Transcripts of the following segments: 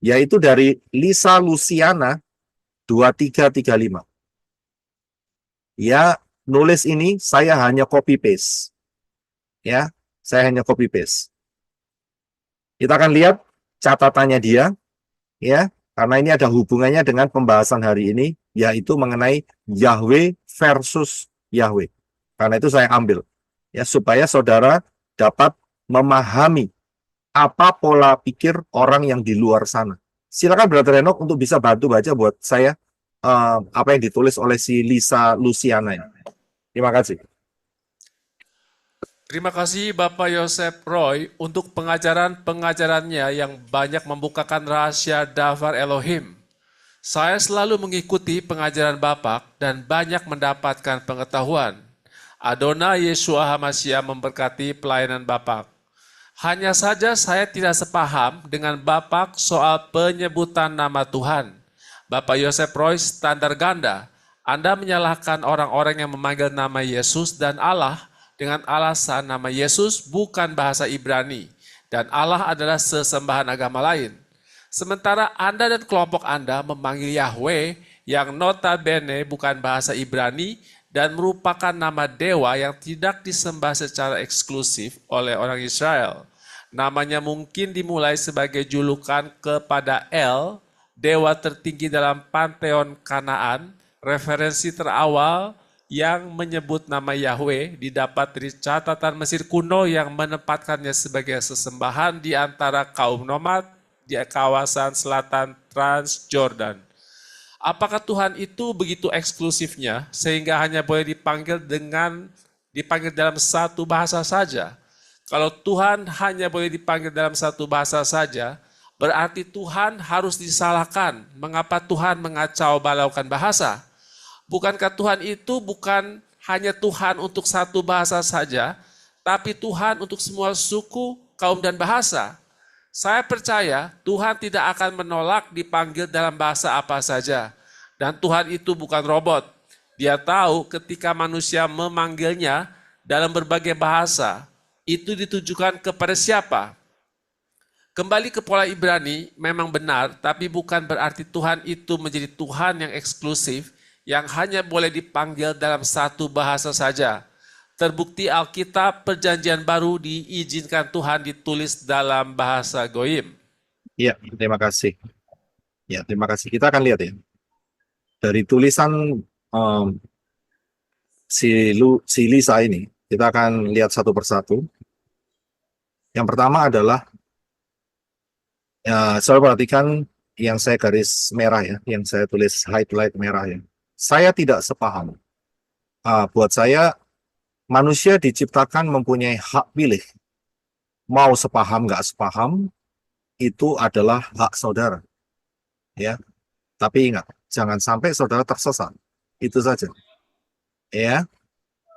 yaitu dari Lisa Luciana 2335. Ya, nulis ini saya hanya copy paste. Ya, saya hanya copy paste. Kita akan lihat catatannya dia, ya, karena ini ada hubungannya dengan pembahasan hari ini, yaitu mengenai Yahweh versus Yahweh. Karena itu saya ambil, ya, supaya saudara dapat memahami apa pola pikir orang yang di luar sana. Silakan Brother Enoch untuk bisa bantu baca buat saya apa yang ditulis oleh si Lisa Luciana. Terima kasih. Terima kasih Bapak Yosef Roy untuk pengajaran-pengajarannya yang banyak membukakan rahasia Davar Elohim. Saya selalu mengikuti pengajaran Bapak dan banyak mendapatkan pengetahuan. Adonai Yeshua HaMashiach memberkati pelayanan Bapak. Hanya saja saya tidak sepaham dengan Bapak soal penyebutan nama Tuhan. Bapak Yosef Roy standar ganda. Anda menyalahkan orang-orang yang memanggil nama Yesus dan Allah dengan alasan nama Yesus bukan bahasa Ibrani dan Allah adalah sesembahan agama lain. Sementara Anda dan kelompok Anda memanggil Yahweh yang notabene bukan bahasa Ibrani dan merupakan nama dewa yang tidak disembah secara eksklusif oleh orang Israel. Namanya mungkin dimulai sebagai julukan kepada El, dewa tertinggi dalam panteon Kanaan. Referensi terawal yang menyebut nama Yahweh didapat dari catatan Mesir kuno yang menempatkannya sebagai sesembahan di antara kaum nomad di kawasan selatan Transjordan. Apakah Tuhan itu begitu eksklusifnya sehingga hanya boleh dipanggil dalam satu bahasa saja? Kalau Tuhan hanya boleh dipanggil dalam satu bahasa saja, berarti Tuhan harus disalahkan. Mengapa Tuhan mengacau balaukan bahasa? Bukankah Tuhan itu bukan hanya Tuhan untuk satu bahasa saja, tapi Tuhan untuk semua suku, kaum, dan bahasa? Saya percaya Tuhan tidak akan menolak dipanggil dalam bahasa apa saja. Dan Tuhan itu bukan robot. Dia tahu ketika manusia memanggilnya dalam berbagai bahasa, itu ditujukan kepada siapa? Kembali ke pola Ibrani, memang benar, tapi bukan berarti Tuhan itu menjadi Tuhan yang eksklusif, yang hanya boleh dipanggil dalam satu bahasa saja. Terbukti Alkitab Perjanjian Baru diizinkan Tuhan ditulis dalam bahasa Goyim. Ya, terima kasih. Ya, terima kasih. Kita akan lihat ya. Dari tulisan si Lisa ini, kita akan lihat satu persatu. Yang pertama adalah, ya, saya perhatikan yang saya garis merah ya, yang saya tulis highlight merah ya. Saya tidak sepaham. Buat saya, manusia diciptakan mempunyai hak pilih. Mau sepaham nggak sepaham, itu adalah hak saudara. Ya, tapi ingat, jangan sampai saudara tersesat. Itu saja. Ya,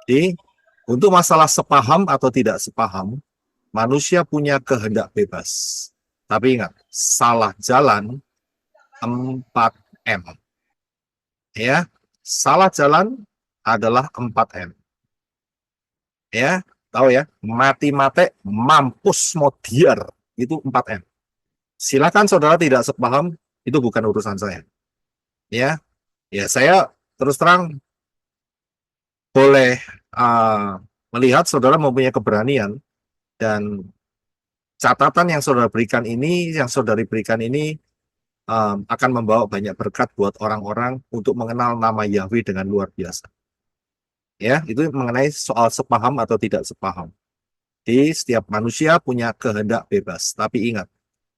jadi untuk masalah sepaham atau tidak sepaham, manusia punya kehendak bebas. Tapi ingat, salah jalan 4M. Ya, salah jalan adalah 4M. Ya, tahu ya, mati-mate, mampus modiar, itu 4M. Silakan saudara tidak sepaham, itu bukan urusan saya. Ya, ya saya terus terang boleh melihat saudara mempunyai keberanian dan catatan yang saudara berikan ini, akan membawa banyak berkat buat orang-orang untuk mengenal nama Yahweh dengan luar biasa. Ya, itu mengenai soal sepaham atau tidak sepaham. Di setiap manusia punya kehendak bebas, tapi ingat,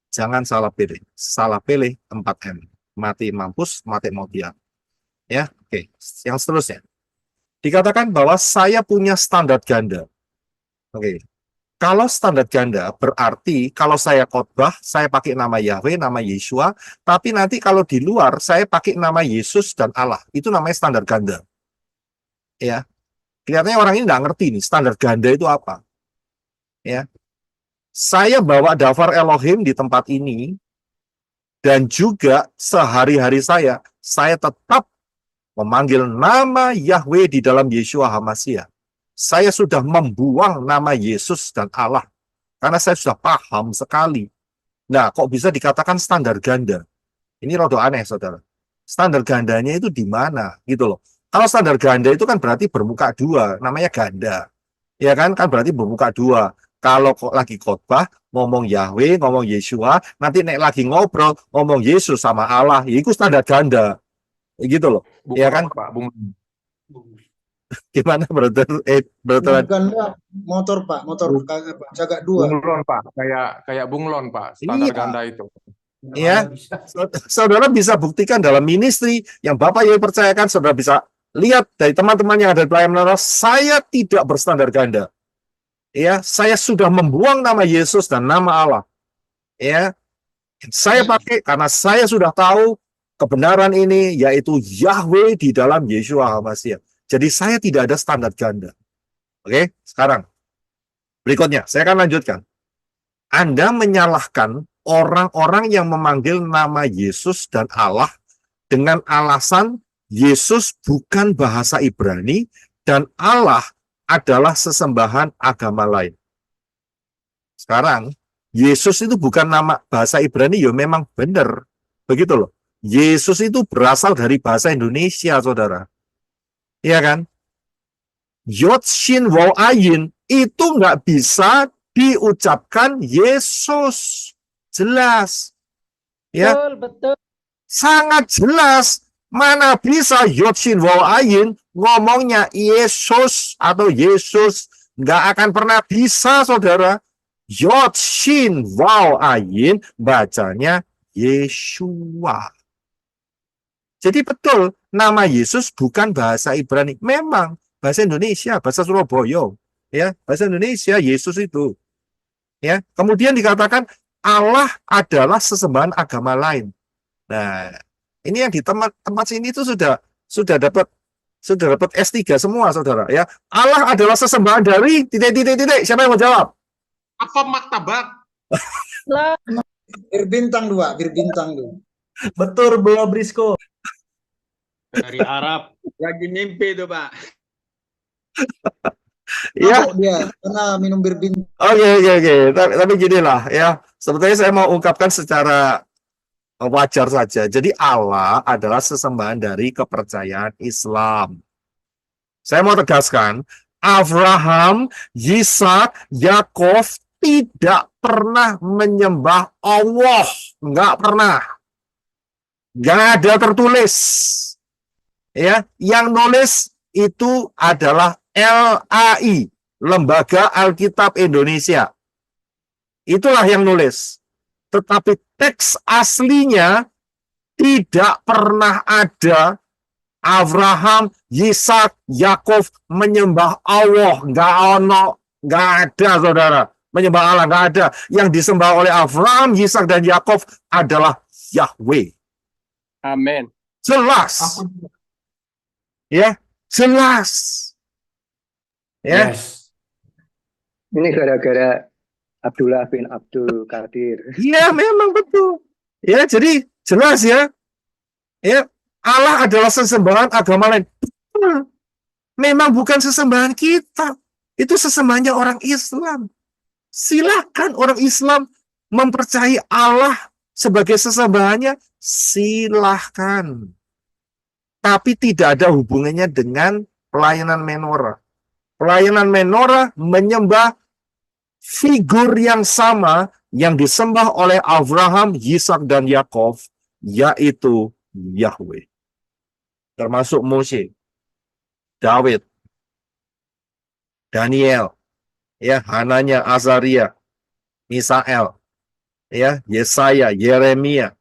jangan salah pilih. Salah pilih 4M. Mati mampus, mati mautia. Ya, oke. Yang seterusnya. Dikatakan bahwa saya punya standar ganda. Oke. Kalau standar ganda berarti kalau saya khotbah, saya pakai nama Yahweh, nama Yeshua, tapi nanti kalau di luar saya pakai nama Yesus dan Allah. Itu namanya standar ganda. Ya. Kelihatannya orang ini nggak ngerti nih standar ganda itu apa. Ya. Saya bawa Davar Elohim di tempat ini dan juga sehari-hari saya tetap memanggil nama Yahweh di dalam Yeshua HaMashiach. Saya sudah membuang nama Yesus dan Allah karena saya sudah paham sekali Nah, kok bisa dikatakan standar ganda? Ini rada aneh, saudara. Standar gandanya itu di mana, gitu loh. Kalau standar ganda itu kan berarti bermuka dua, namanya ganda. Ya kan, kan berarti bermuka dua. Kalau kok lagi khotbah, ngomong Yahweh, ngomong Yeshua, nanti nek lagi ngobrol, ngomong Yesus sama Allah, ya itu standar ganda. Gitu loh. Ya kan, Bunglon, Pak. gimana brother? Brother, Bukan Pak, motor Pak, motor kagak Pak, jaga dua. Bunglon, Pak. Kayak bunglon, Pak. Standar Iya. ganda itu. Ya, saudara bisa buktikan dalam ministry yang Bapak yang percayakan, saudara bisa lihat dari teman-teman yang ada di pelayanan, saya tidak berstandar ganda. Ya, saya sudah membuang nama Yesus dan nama Allah. Ya, saya pakai karena saya sudah tahu kebenaran ini yaitu Yahweh di dalam Yeshua HaMashiach. Jadi saya tidak ada standar ganda. Oke, sekarang berikutnya saya akan lanjutkan. Anda menyalahkan orang-orang yang memanggil nama Yesus dan Allah dengan alasan Yesus bukan bahasa Ibrani dan Allah adalah sesembahan agama lain. Sekarang, Yesus itu bukan nama bahasa Ibrani, ya memang benar. Begitu loh. Yesus itu berasal dari bahasa Indonesia, saudara. Iya kan? Yod, Shin, Waw, Ayin itu nggak bisa diucapkan Yesus. Jelas. Ya. Betul. Sangat jelas. Mana bisa Yod, Shin, Waw, Ayin ngomongnya Yesus atau Yesus. Nggak akan pernah bisa, saudara. Yod, Shin, Waw, Ayin bacanya Yeshua. Jadi betul, nama Yesus bukan bahasa Ibrani. Memang bahasa Indonesia, bahasa Surabaya. Ya, bahasa Indonesia Yesus itu. Ya, kemudian dikatakan Allah adalah sesembahan agama lain. Nah, ini yang di tempat sini itu sudah dapat S3 semua, saudara. Ya, Allah adalah sesembahan dari titik. Siapa yang mau jawab? Apa martabak? Lah, Berbintang dua, berbintang dua. Betul, Bro Brisco. Dari Arab. Lagi mimpi itu, Pak. Ya, Mabuk dia karena minum berbintang. oke. Tapi gini lah, ya. Sebetulnya saya mau ungkapkan secara wajar saja. Jadi Allah adalah sesembahan dari kepercayaan Islam. Saya mau tegaskan, Abraham, Yisak, Yakov tidak pernah menyembah Allah. Nggak pernah. Nggak ada tertulis. Ya, yang nulis itu adalah LAI, Lembaga Alkitab Indonesia. Itulah yang nulis. Tetapi teks aslinya tidak pernah ada Abraham, Yisak, Yakov menyembah Allah. Nggak ada, saudara. Menyembah Allah, nggak ada. Yang disembah oleh Abraham, Yisak, dan Yakov adalah Yahweh. Amin. Jelas. Ya, jelas. Ya. Yes. Ini gara-gara Abdullah bin Abdul Qadir. Iya, memang betul. Ya, jadi jelas ya. Ya, Allah adalah sesembahan agama lain. Betul. Memang bukan sesembahan kita. Itu sesembahannya orang Islam. Silakan orang Islam mempercayai Allah sebagai sesembahannya, silahkan. Tapi tidak ada hubungannya dengan pelayanan menorah. Pelayanan menorah menyembah figur yang sama yang disembah oleh Abraham, Yisak, dan Yakov, yaitu Yahweh. Termasuk Mose, Daud, Daniel, ya, Hananya, Azaria, Misael, ya, Yesaya, Yeremia,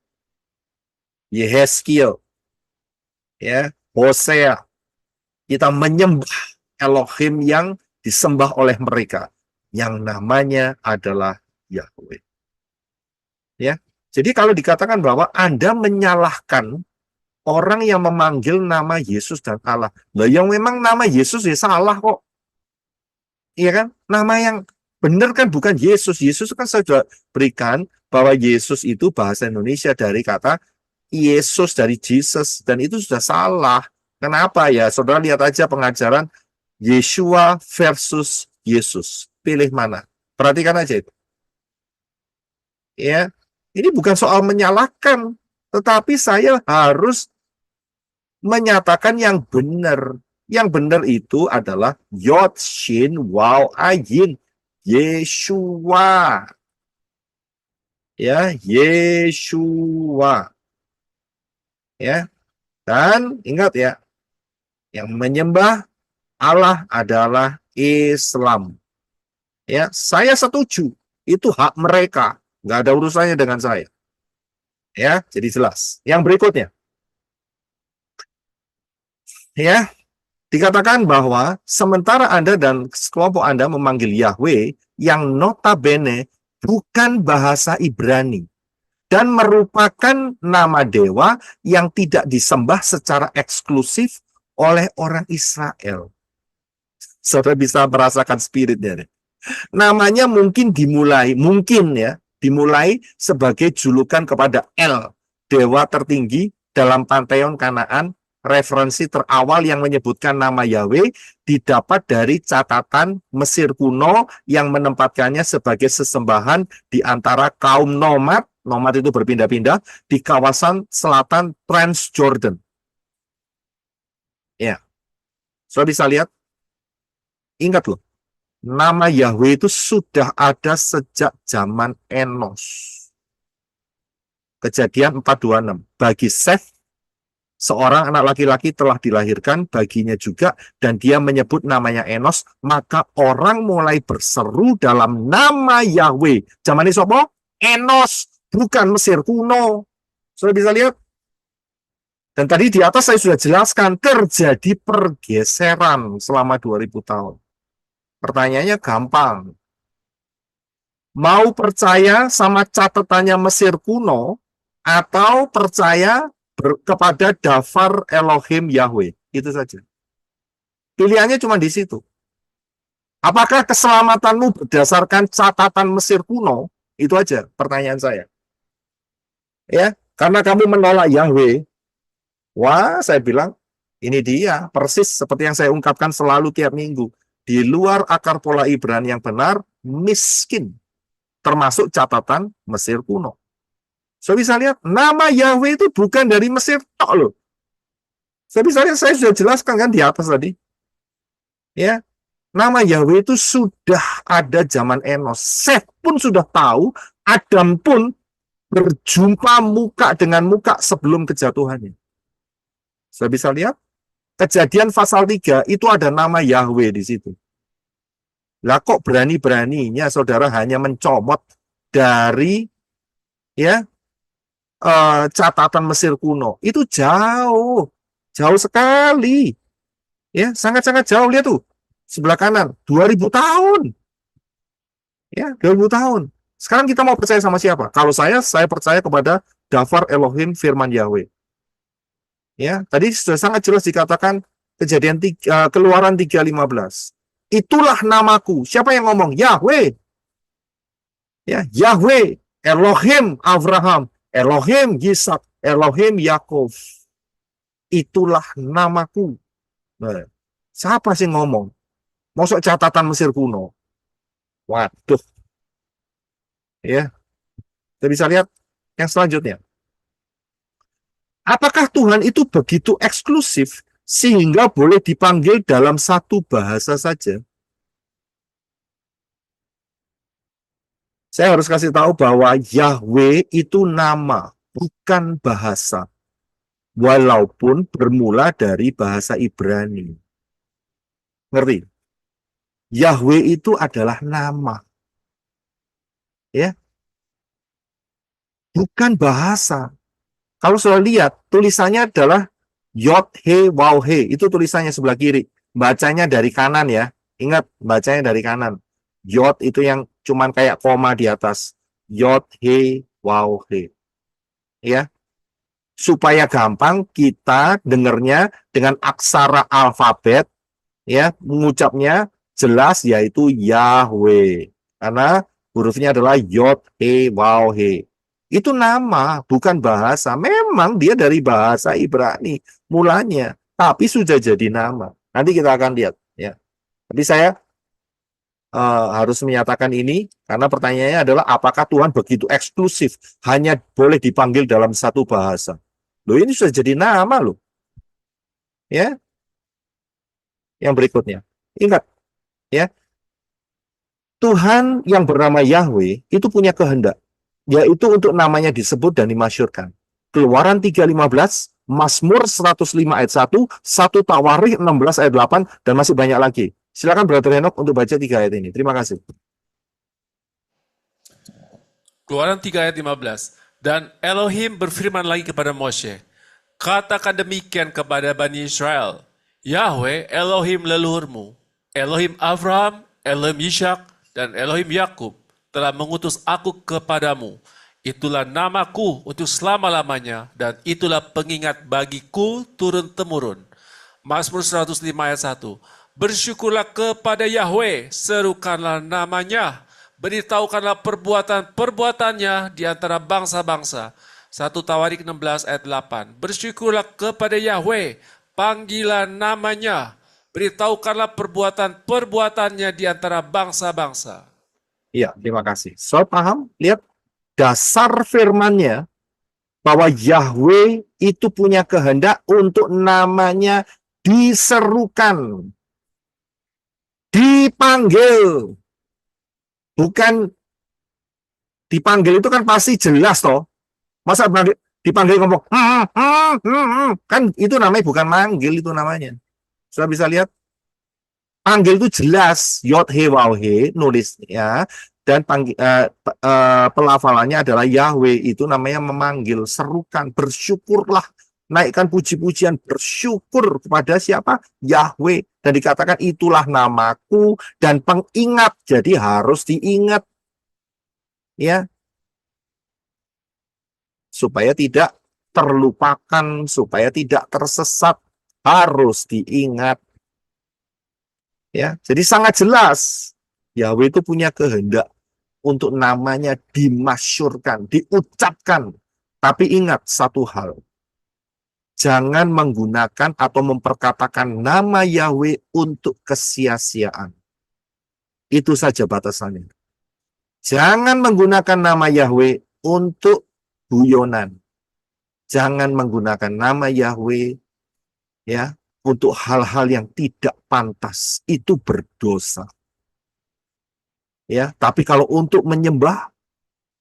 Yehezkiel, ya, Hosea. Kita menyembah Elohim yang disembah oleh mereka, yang namanya adalah Yahweh. Ya, jadi kalau dikatakan bahwa Anda menyalahkan orang yang memanggil nama Yesus dan Allah, lah yang memang nama Yesus ya salah kok. Iya kan? Nama yang benar kan bukan Yesus. Yesus kan saya sudah berikan bahwa Yesus itu bahasa Indonesia dari kata Yesus, dari Jesus, dan itu sudah salah. Kenapa ya? Saudara lihat aja pengajaran Yeshua versus Yesus. Pilih mana? Perhatikan aja itu. Ya, Ini bukan soal menyalahkan, tetapi saya harus menyatakan yang benar. Yang benar itu adalah Yod Shin Waw Ayin, Yeshua. Ya, Yeshua. Ya. Dan ingat ya, yang menyembah Allah adalah Islam. Ya, saya setuju. Itu hak mereka. Nggak ada urusannya dengan saya. Ya, jadi jelas. Yang berikutnya. Ya, dikatakan bahwa sementara Anda dan kelompok Anda memanggil Yahweh yang notabene bukan bahasa Ibrani dan merupakan nama dewa yang tidak disembah secara eksklusif oleh orang Israel. Saudara bisa merasakan spiritnya. Namanya mungkin dimulai sebagai julukan kepada El, dewa tertinggi dalam panteon Kanaan. Referensi terawal yang menyebutkan nama Yahweh didapat dari catatan Mesir kuno yang menempatkannya sebagai sesembahan di antara kaum nomad itu berpindah-pindah di kawasan selatan Transjordan. Ya, so bisa lihat, ingat loh, nama Yahweh itu sudah ada sejak zaman Enos. Kejadian 4:26. Bagi Seth, seorang anak laki-laki telah dilahirkan baginya juga, dan dia menyebut namanya Enos, maka orang mulai berseru dalam nama Yahweh. Zaman ini sopo? Enos, bukan Mesir kuno. Sudah bisa lihat? Dan tadi di atas saya sudah jelaskan, terjadi pergeseran selama 2000 tahun. Pertanyaannya gampang. Mau percaya sama catatannya Mesir kuno, atau percaya kepada Dafar Elohim Yahweh? Itu saja. Pilihannya cuma di situ. Apakah keselamatanmu berdasarkan catatan Mesir kuno? Itu aja pertanyaan saya. Ya, karena kamu menolak Yahweh, wah, saya bilang, ini dia, persis seperti yang saya ungkapkan selalu tiap minggu. Di luar akar pola Ibrani yang benar, miskin. Termasuk catatan Mesir kuno. Saya bisa lihat, nama Yahweh itu bukan dari Mesir tok loh. Saya bisa lihat, saya sudah jelaskan kan di atas tadi. Ya, nama Yahweh itu sudah ada zaman Enos. Seth pun sudah tahu, Adam pun berjumpa muka dengan muka sebelum kejatuhannya. Saya bisa lihat, Kejadian pasal 3 itu ada nama Yahweh di situ. Lah kok berani-beraninya saudara hanya mencomot dari ya catatan Mesir kuno? Itu jauh sekali. Ya, sangat-sangat jauh. Lihat tuh, sebelah kanan, 2000 tahun. Ya, 2000 tahun. Sekarang kita mau percaya sama siapa? Kalau saya percaya kepada Dafar Elohim firman Yahweh. Ya, tadi sudah sangat jelas dikatakan Keluaran 3:15. Itulah namaku. Siapa yang ngomong? Yahweh. Ya, Yahweh, Elohim Abraham, Elohim Yisak, Elohim Yakov. Itulah namaku. Nah, siapa sih ngomong? Masuk catatan Mesir kuno. Waduh. Ya. Kita bisa lihat yang selanjutnya. Apakah Tuhan itu begitu eksklusif sehingga boleh dipanggil dalam satu bahasa saja? Saya harus kasih tahu bahwa Yahweh itu nama, bukan bahasa. Walaupun bermula dari bahasa Ibrani. Ngerti? Yahweh itu adalah nama. Ya. Bukan bahasa. Kalau sudah lihat, tulisannya adalah Yod He Waw He. Itu tulisannya sebelah kiri. Bacanya dari kanan ya. Ingat, bacanya dari kanan. Yod itu yang cuman kayak koma di atas. Yod He Waw He. Ya. Supaya gampang kita dengarnya dengan aksara alfabet, ya, mengucapnya jelas yaitu Yahweh. Karena hurufnya adalah Yod He Waw He. Itu nama, bukan bahasa. Memang dia dari bahasa Ibrani mulanya, tapi sudah jadi nama. Nanti kita akan lihat. Ya. Tapi saya harus menyatakan ini? Karena pertanyaannya adalah apakah Tuhan begitu eksklusif hanya boleh dipanggil dalam satu bahasa? Loh, ini sudah jadi nama loh. Ya. Yang berikutnya. Ingat ya. Tuhan yang bernama Yahweh itu punya kehendak, yaitu untuk namanya disebut dan dimasyurkan. Keluaran 3:15, Mazmur 105 ayat 1, 1 Tawarikh 16 ayat 8, dan masih banyak lagi. Silakan Brother Henok untuk baca 3 ayat ini. Terima kasih. Keluaran 3 ayat 15. Dan Elohim berfirman lagi kepada Moshe, katakan demikian kepada Bani Israel, Yahweh Elohim leluhurmu, Elohim Abraham, Elohim Ishak, dan Elohim Yakub telah mengutus aku kepadamu. Itulah namaku untuk selama-lamanya, dan itulah pengingat bagiku turun-temurun. Mazmur 105 ayat 1. Bersyukurlah kepada Yahweh, serukanlah namanya, beritahukanlah perbuatan-perbuatannya di antara bangsa-bangsa. 1 Tawarikh 16 ayat 8. Bersyukurlah kepada Yahweh, panggilan namanya, beritahukanlah perbuatan-perbuatannya di antara bangsa-bangsa. Iya, terima kasih. So, paham? Lihat dasar firman-Nya bahwa Yahweh itu punya kehendak untuk namanya diserukan, dipanggil. Bukan dipanggil itu kan pasti jelas toh. Masa dipanggil ngomong kan itu namanya bukan manggil, itu namanya. Sudah bisa lihat? Panggil itu jelas, Yod He Waw He nulisnya, dan pelafalannya adalah Yahweh, itu namanya memanggil, serukan, bersyukurlah, naikkan puji-pujian, bersyukur kepada siapa? Yahweh. Dan dikatakan itulah namaku dan pengingat, jadi harus diingat. Ya. Supaya tidak terlupakan, supaya tidak tersesat, harus diingat. Ya, jadi sangat jelas Yahweh itu punya kehendak untuk namanya dimasyurkan, diucapkan. Tapi ingat satu hal, jangan menggunakan atau memperkatakan nama Yahweh untuk kesia-siaan. Itu saja batasannya. Jangan menggunakan nama Yahweh untuk guyonan. Jangan menggunakan nama Yahweh ya untuk hal-hal yang tidak pantas, itu berdosa. Ya, tapi kalau untuk menyembah,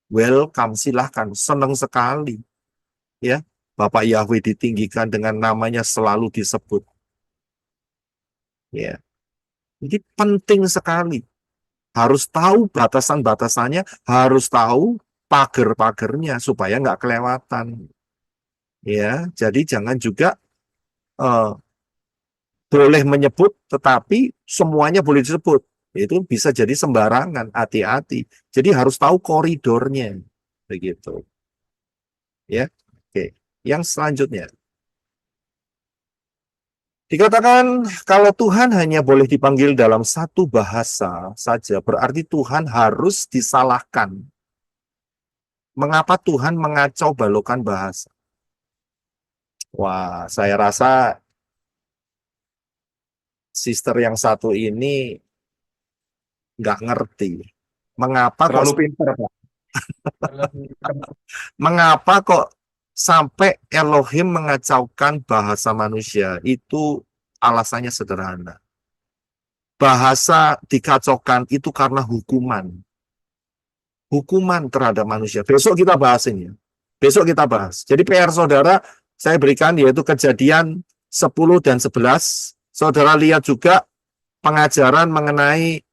welcome, silahkan, senang sekali. Ya, Bapak Yahweh ditinggikan dengan namanya selalu disebut. Ya, ini penting sekali. Harus tahu batasan-batasannya, harus tahu pagar-pagarnya supaya nggak kelewatan. Ya, jadi jangan juga boleh menyebut, tetapi semuanya boleh disebut. Itu bisa jadi sembarangan, hati-hati. Jadi harus tahu koridornya. Begitu. Ya, oke. Yang selanjutnya. Dikatakan kalau Tuhan hanya boleh dipanggil dalam satu bahasa saja, berarti Tuhan harus disalahkan. Mengapa Tuhan mengacau balukan bahasa? Wah, saya rasa sister yang satu ini nggak ngerti. Mengapa Terlalu kok pintar, Pak. mengapa kok sampai Elohim mengacaukan bahasa manusia? Itu alasannya sederhana. Bahasa dikacaukan itu karena hukuman. Hukuman terhadap manusia. Besok kita bahas ini. Besok kita bahas. Jadi PR saudara saya berikan yaitu Kejadian 10 dan 11. Saudara lihat juga pengajaran mengenai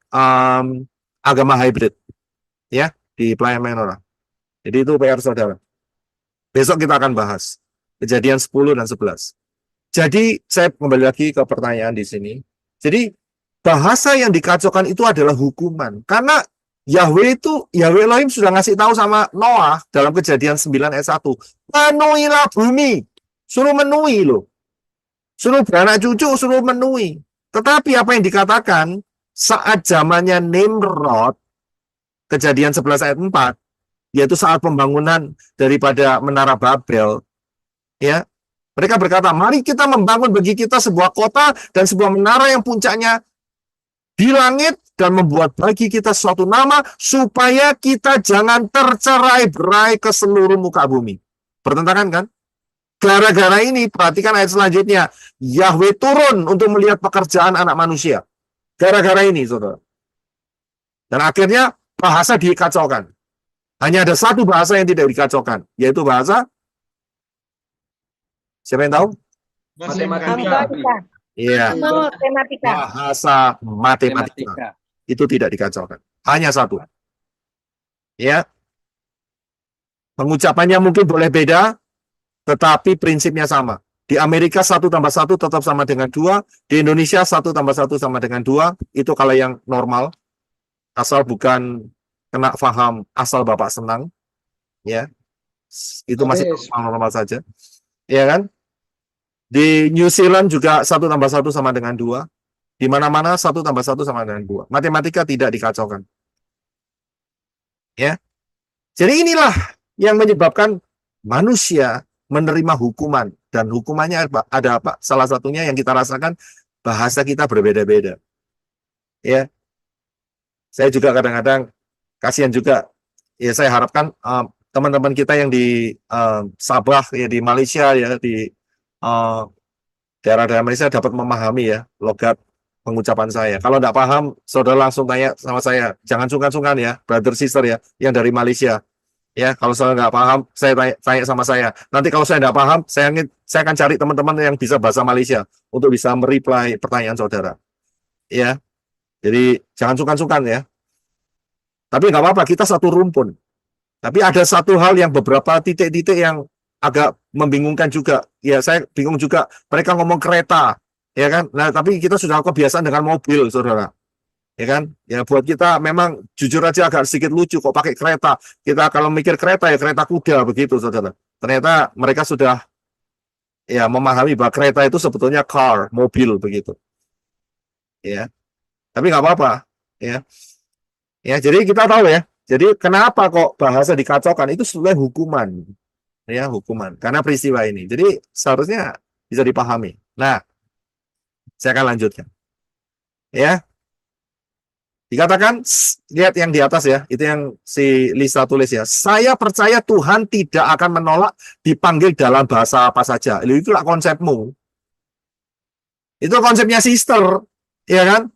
agama hybrid ya di pelayanan menorah. Jadi itu PR saudara. Besok kita akan bahas Kejadian 10 dan 11. Jadi saya kembali lagi ke pertanyaan di sini. Jadi bahasa yang dikacaukan itu adalah hukuman. Karena Yahweh Elohim sudah ngasih tahu sama Noah dalam Kejadian 9 ayat 1. Penuhilah bumi. Suruh menuhi loh. Suruh beranak cucu, suruh menuhi. Tetapi apa yang dikatakan saat zamannya Nimrod, Kejadian 11 ayat 4, yaitu saat pembangunan daripada Menara Babel, ya, mereka berkata, mari kita membangun bagi kita sebuah kota dan sebuah menara yang puncaknya di langit dan membuat bagi kita suatu nama supaya kita jangan tercerai-berai ke seluruh muka bumi. Bertentangan kan? Gara-gara ini, perhatikan ayat selanjutnya. Yahweh turun untuk melihat pekerjaan anak manusia. Gara-gara ini, saudara. Dan akhirnya bahasa dikacaukan. Hanya ada satu bahasa yang tidak dikacaukan, yaitu bahasa, siapa yang tahu? Matematika. Iya, Matematika. bahasa matematika. Itu tidak dikacaukan. Hanya satu. Ya. Pengucapannya mungkin boleh beda, tetapi prinsipnya sama. Di Amerika 1 tambah 1 tetap sama dengan 2. Di Indonesia 1 tambah 1 sama dengan 2. Itu kalau yang normal. Asal bukan kena paham asal Bapak senang. Ya. Itu masih normal saja. Ya kan? Di New Zealand juga 1 tambah 1 sama dengan 2. Di mana-mana 1 tambah 1 sama dengan 2. Matematika tidak dikacaukan. Ya. Jadi inilah yang menyebabkan manusia menerima hukuman. Dan hukumannya ada apa? Salah satunya yang kita rasakan, bahasa kita berbeda-beda. Ya. Saya juga kadang-kadang kasihan juga. Ya, saya harapkan teman-teman kita yang di Sabah, ya, di Malaysia, ya, di daerah-daerah Malaysia dapat memahami ya logat pengucapan saya. Kalau tidak paham, saudara langsung tanya sama saya. Jangan sungkan-sungkan ya, brother sister ya, yang dari Malaysia. Ya, kalau saya nggak paham, saya tanya sama saya. Nanti kalau saya nggak paham, saya akan cari teman-teman yang bisa bahasa Malaysia untuk bisa mereply pertanyaan saudara. Ya, jadi jangan sungkan-sungkan ya. Tapi nggak apa-apa, kita satu rumpun. Tapi ada satu hal yang beberapa titik-titik yang agak membingungkan juga. Ya, saya bingung juga. Mereka ngomong kereta, ya kan? Nah, tapi kita sudah kebiasaan dengan mobil, saudara. Ya kan? Ya, buat kita memang jujur aja agak sedikit lucu kok pakai kereta. Kita kalau mikir kereta ya kereta kuda begitu, saudara. Ternyata mereka sudah ya memahami bahwa kereta itu sebetulnya car, mobil begitu. Ya. Tapi nggak apa-apa, ya. Ya, jadi kita tahu ya. Jadi kenapa kok bahasa dikacaukan itu sebenarnya hukuman. Ya, hukuman karena peristiwa ini. Jadi seharusnya bisa dipahami. Nah, saya akan lanjutkan. Ya. Dikatakan, lihat yang di atas ya, itu yang si Lisa tulis ya. Saya percaya Tuhan tidak akan menolak dipanggil dalam bahasa apa saja. Itulah konsepmu. Itu konsepnya sister, ya kan?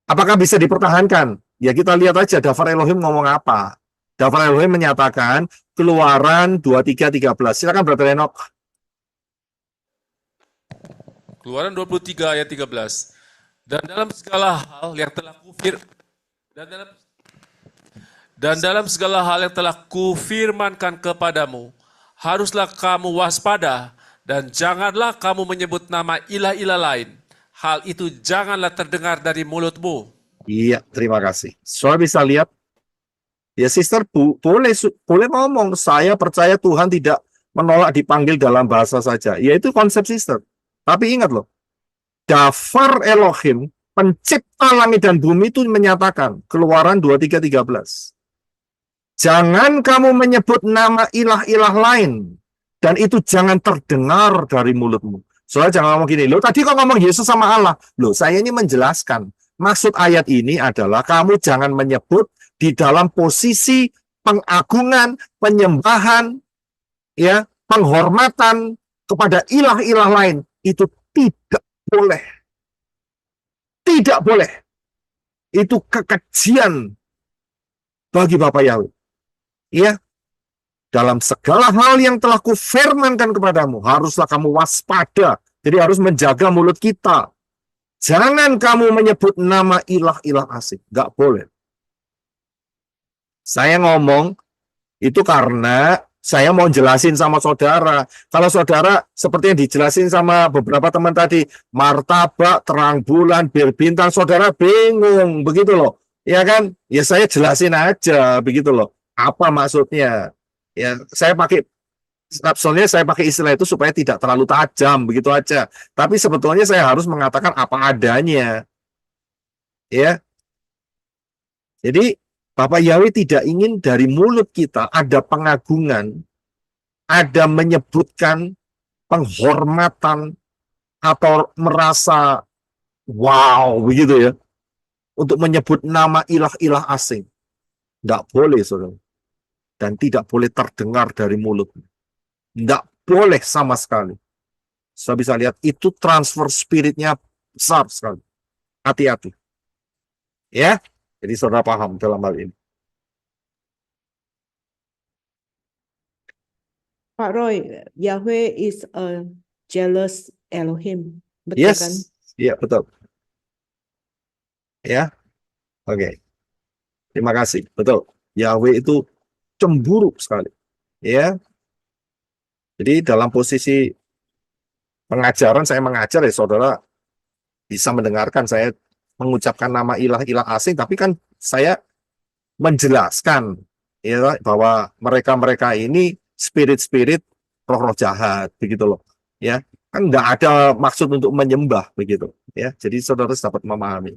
Apakah bisa dipertahankan? Ya kita lihat aja Dafar Elohim ngomong apa. Dafar Elohim menyatakan Keluaran 23:13. Silakan Brother Enoch. Keluaran 23 ayat 13. Dan dalam segala hal yang telah kufirmankan kepadamu, haruslah kamu waspada dan janganlah kamu menyebut nama ilah-ilah lain. Hal itu janganlah terdengar dari mulutmu. Iya, terima kasih. Soalnya bisa lihat, ya sister boleh ngomong, saya percaya Tuhan tidak menolak dipanggil dalam bahasa saja. Ya itu konsep sister. Tapi ingat loh, Dafar Elohim, pencipta langit dan bumi itu menyatakan, Keluaran 23:13. Jangan kamu menyebut nama ilah-ilah lain, dan itu jangan terdengar dari mulutmu. Soalnya jangan ngomong gini, loh tadi kok ngomong Yesus sama Allah. Loh saya ini menjelaskan, maksud ayat ini adalah kamu jangan menyebut di dalam posisi pengagungan, penyembahan, ya, penghormatan kepada ilah-ilah lain. Itu tidak boleh. Tidak boleh. Itu kekejian bagi Bapak Yahweh. Ya, dalam segala hal yang telah kufirmankan kepadamu, haruslah kamu waspada. Jadi harus menjaga mulut kita. Jangan kamu menyebut nama ilah-ilah asing. Nggak boleh. Saya ngomong itu karena saya mau jelasin sama saudara. Kalau saudara seperti yang dijelasin sama beberapa teman tadi, martabak, terang bulan, bir bintang, saudara bingung, begitu loh. Ya kan? Ya saya jelasin aja, begitu loh. Apa maksudnya? Ya, saya pakai istilah itu supaya tidak terlalu tajam, begitu aja. Tapi sebetulnya saya harus mengatakan apa adanya. Ya. Jadi Bapak Yahweh tidak ingin dari mulut kita ada pengagungan, ada menyebutkan penghormatan atau merasa Wow, begitu ya. Untuk menyebut nama ilah-ilah asing. Tidak boleh, saudara. Dan tidak boleh terdengar dari mulut. Tidak boleh sama sekali. Saya bisa lihat itu transfer spiritnya besar sekali. Hati-hati. Ya, jadi saudara paham dalam hal ini. Pak Roy, Yahweh is a jealous Elohim. Betul Yes, kan? iya betul. Ya, oke. Terima kasih. Betul. Yahweh itu cemburu sekali. Ya, jadi dalam posisi pengajaran saya mengajar ya saudara bisa mendengarkan saya mengucapkan nama ilah-ilah asing, tapi kan saya menjelaskan ya bahwa mereka-mereka ini spirit-spirit roh-roh jahat begitu loh. Ya, kan nggak ada maksud untuk menyembah begitu. Ya, jadi saudara dapat memahami.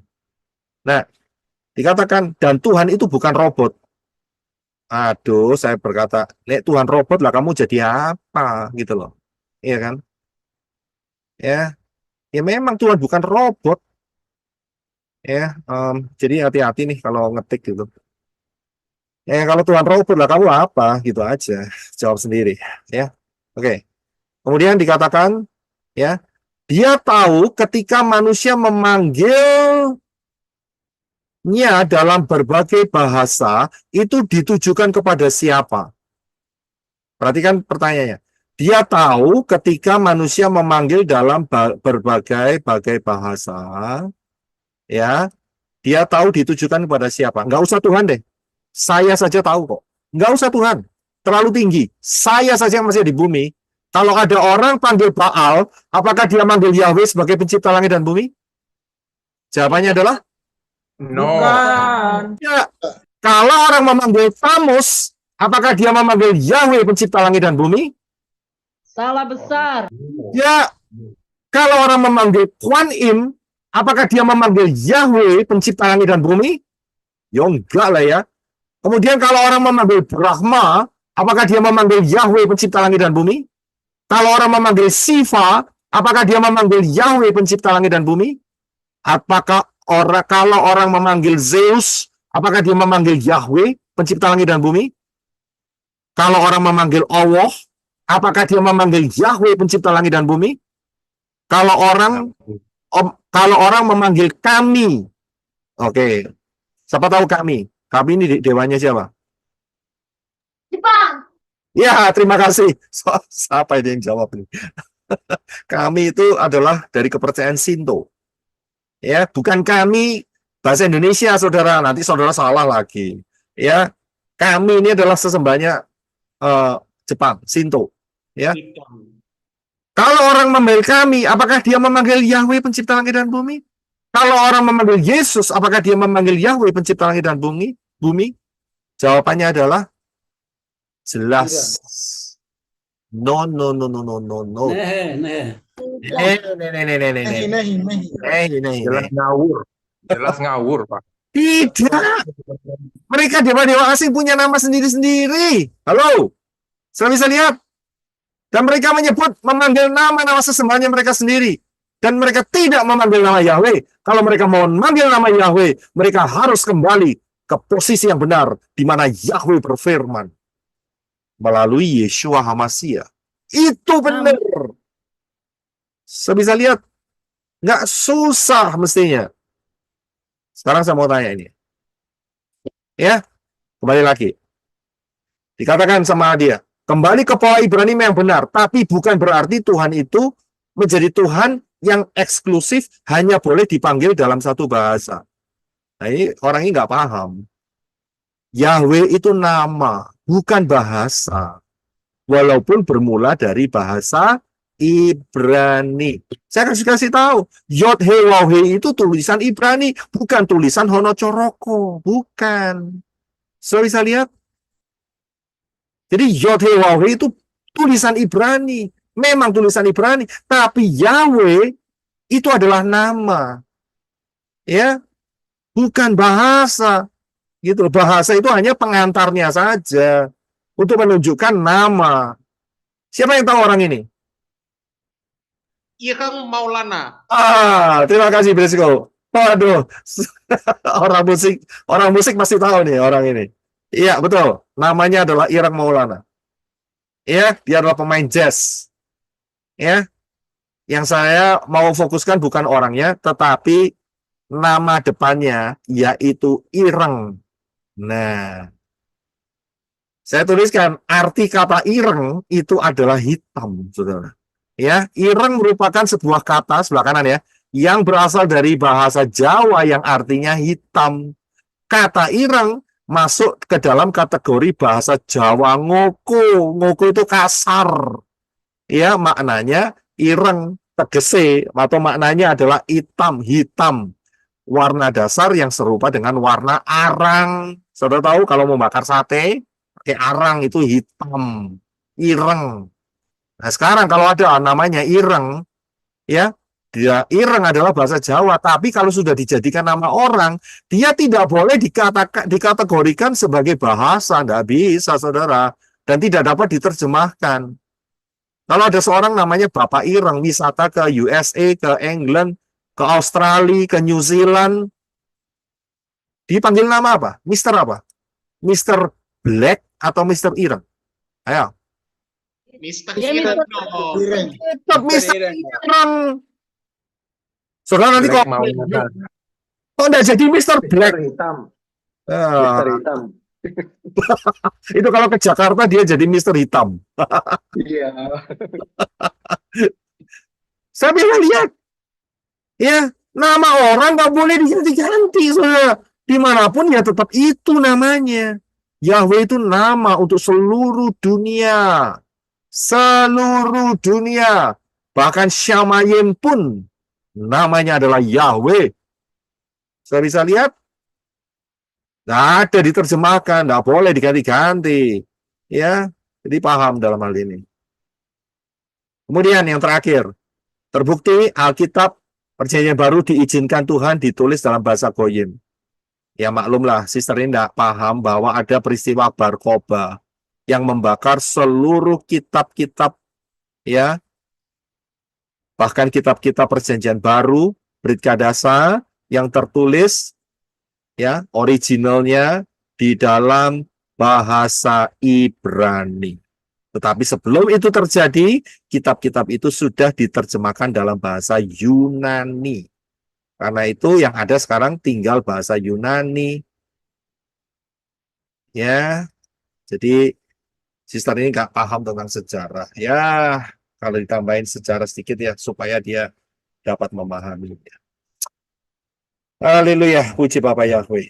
Nah, dikatakan dan Tuhan itu bukan robot. Aduh, saya berkata, nek Tuhan robot lah kamu jadi apa gitu loh. Iya kan? Ya, ya memang Tuhan bukan robot. Ya, jadi hati-hati nih kalau ngetik gitu. Ya kalau Tuhan robot lah kamu apa gitu aja. Jawab sendiri. Ya, oke. Kemudian dikatakan, ya, dia tahu ketika manusia memanggilnya dalam berbagai bahasa itu ditujukan kepada siapa? Perhatikan pertanyaannya. Dia tahu ketika manusia memanggil dalam berbagai bahasa, ya, dia tahu ditujukan kepada siapa. Enggak usah Tuhan deh. Saya saja tahu kok. Enggak usah Tuhan. Terlalu tinggi. Saya saja yang masih di bumi. Kalau ada orang panggil Baal, apakah dia manggil Yahweh sebagai pencipta langit dan bumi? Jawabannya adalah No. ya. Kalau orang memanggil Tamus, apakah dia memanggil Yahweh pencipta langit dan bumi? Salah besar. Ya. Kalau orang memanggil Kuan Im, apakah dia memanggil Yahweh pencipta langit dan bumi? Ya enggak lah ya. Kemudian kalau orang memanggil Brahma, apakah dia memanggil Yahweh pencipta langit dan bumi? Kalau orang memanggil Siva, apakah dia memanggil Yahweh pencipta langit dan bumi? Apakah kalau orang memanggil Zeus, apakah dia memanggil Yahweh pencipta langit dan bumi? Kalau orang memanggil Allah, apakah dia memanggil Yahweh pencipta langit dan bumi? Kalau orang memanggil kami, oke. Siapa tahu kami? Kami ini dewanya siapa? Jepang. Ya, terima kasih. Siapa ini yang jawab ini? Kami itu adalah dari kepercayaan Shinto. Ya, bukan kami bahasa Indonesia, saudara. Nanti saudara salah lagi. Ya, kami ini adalah sesembahnya Jepang, Shinto. Ya. Kalau orang memanggil kami, apakah dia memanggil Yahweh pencipta langit dan bumi? Kalau orang memanggil Yesus, apakah dia memanggil Yahweh pencipta langit dan bumi? Jawabannya adalah jelas. No. Jelas ngawur. Jelas ngawur, Pak. Tidak. Mereka dewa-dewa asing punya nama sendiri-sendiri. Halo. Saya bisa lihat. Dan mereka memanggil nama-nama sesembahnya mereka sendiri. Dan mereka tidak memanggil nama Yahweh. Kalau mereka mau memanggil nama Yahweh, mereka harus kembali ke posisi yang benar, di mana Yahweh berfirman melalui Yeshua HaMashiach. Itu benar. Saya bisa lihat. Nggak susah mestinya. Sekarang saya mau tanya ini. Ya, kembali lagi. Dikatakan sama dia, kembali ke pola Ibrani yang benar, tapi bukan berarti Tuhan itu menjadi Tuhan yang eksklusif hanya boleh dipanggil dalam satu bahasa. Nah, ini orang ini nggak paham. Yahweh itu nama, bukan bahasa. Walaupun bermula dari bahasa Ibrani. Saya kasih tahu, Yod He Waw He itu tulisan Ibrani, bukan tulisan Honocoroko, bukan. So bisa lihat. Jadi Yod He Waw He itu tulisan Ibrani, memang tulisan Ibrani, tapi Yahweh itu adalah nama. Ya, bukan bahasa. Gitu. Bahasa itu hanya pengantarnya saja untuk menunjukkan nama. Siapa yang tahu orang ini? Ireng Maulana. Terima kasih Brisco. Waduh, orang musik pasti tahu nih orang ini. Iya, betul. Namanya adalah Ireng Maulana. Ya, dia adalah pemain jazz. Ya, yang saya mau fokuskan bukan orangnya, tetapi nama depannya yaitu Ireng. Nah, saya tuliskan arti kata ireng itu adalah hitam, saudara. Ya, ireng merupakan sebuah kata sebelah kanan ya, yang berasal dari bahasa Jawa yang artinya hitam. Kata ireng masuk ke dalam kategori bahasa Jawa ngoko. Ngoko itu kasar. Ya, maknanya ireng, tegese, atau maknanya adalah hitam. Warna dasar yang serupa dengan warna arang. Saudara tahu kalau mau bakar sate, pakai arang itu hitam, ireng. Nah, sekarang kalau ada namanya ireng, ya, dia ireng adalah bahasa Jawa, tapi kalau sudah dijadikan nama orang, dia tidak boleh dikategorikan sebagai bahasa, tidak bisa, saudara, dan tidak dapat diterjemahkan. Kalau ada seorang namanya Bapak Ireng, wisata ke USA, ke England, ke Australia, ke New Zealand, dipanggil nama apa? Mister apa? Mister Black atau Mister Ireng? Ayo. Mister Ya, Ireng Mister dong. Ireng. Tetap Mister Ireng. Saudara nanti kok nggak jadi Mister Black? hitam. Ah, Mister hitam. itu kalau ke Jakarta dia jadi Mister Hitam. Iya. Saya bilang lihat, ya nama orang nggak boleh diganti-ganti, saudara. Dimanapun ya tetap itu namanya. Yahweh itu nama untuk seluruh dunia. Seluruh dunia. Bahkan Syamayim pun namanya adalah Yahweh. Saya bisa lihat? Nggak ada diterjemahkan, nggak boleh diganti-ganti. Ya, jadi paham dalam hal ini. Kemudian yang terakhir, terbukti Alkitab Perjanjian Baru diizinkan Tuhan ditulis dalam bahasa Goyim. Ya maklumlah, sister ini tidak paham bahwa ada peristiwa Bar Koba yang membakar seluruh kitab-kitab, ya, bahkan kitab-kitab Perjanjian Baru, Brit Kadasa, yang tertulis, ya, originalnya di dalam bahasa Ibrani. Tetapi sebelum itu terjadi, kitab-kitab itu sudah diterjemahkan dalam bahasa Yunani. Karena itu yang ada sekarang tinggal bahasa Yunani. Ya, jadi sister ini nggak paham tentang sejarah. Ya, kalau ditambahin sejarah sedikit ya, supaya dia dapat memahami. Haleluya, puji Bapak Yahweh.